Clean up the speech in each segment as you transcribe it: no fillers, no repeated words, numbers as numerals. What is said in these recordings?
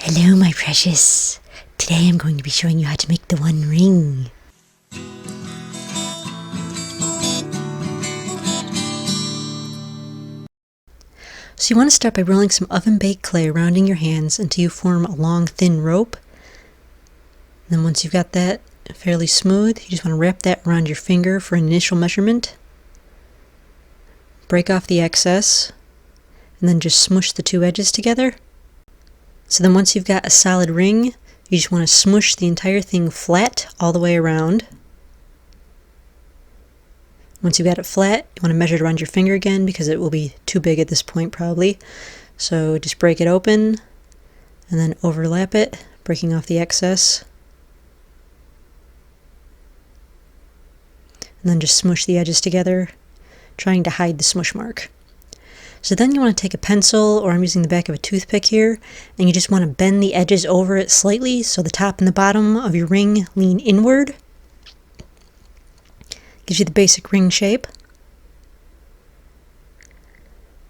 Hello, my precious. Today I'm going to be showing you how to make the One Ring. So you want to start by rolling some oven-baked clay around in your hands until you form a long, thin rope. And then once you've got that fairly smooth, you just want to wrap that around your finger for an initial measurement. Break off the excess, and then just smush the two edges together. So then once you've got a solid ring, you just want to smush the entire thing flat all the way around. Once you've got it flat, you want to measure it around your finger again because it will be too big at this point probably. So just break it open and then overlap it, breaking off the excess. And then just smush the edges together, trying to hide the smush mark. So then you want to take a pencil, or I'm using the back of a toothpick here, and you just want to bend the edges over it slightly so the top and the bottom of your ring lean inward. Gives you the basic ring shape.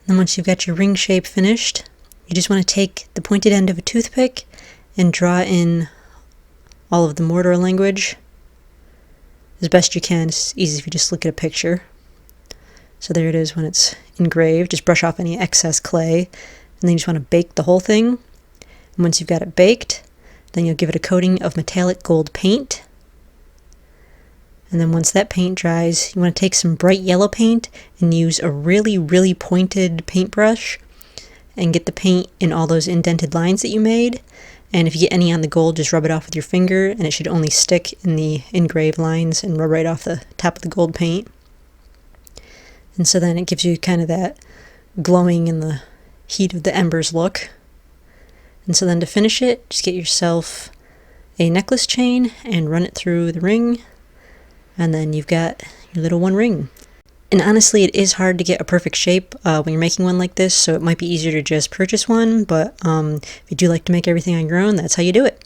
Then once you've got your ring shape finished, you just want to take the pointed end of a toothpick and draw in all of the mortar language as best you can. It's easy if you just look at a picture. So there it is when it's engraved. Just brush off any excess clay, and then you just want to bake the whole thing. And once you've got it baked, then you'll give it a coating of metallic gold paint. And then once that paint dries, you want to take some bright yellow paint and use a really, really pointed paintbrush and get the paint in all those indented lines that you made. And if you get any on the gold, just rub it off with your finger, and it should only stick in the engraved lines and rub right off the top of the gold paint. And so then it gives you kind of that glowing in the heat of the embers look. And so then to finish it, just get yourself a necklace chain and run it through the ring. And then you've got your little one ring. And honestly, it is hard to get a perfect shape when you're making one like this, so it might be easier to just purchase one. But if you do like to make everything on your own, that's how you do it.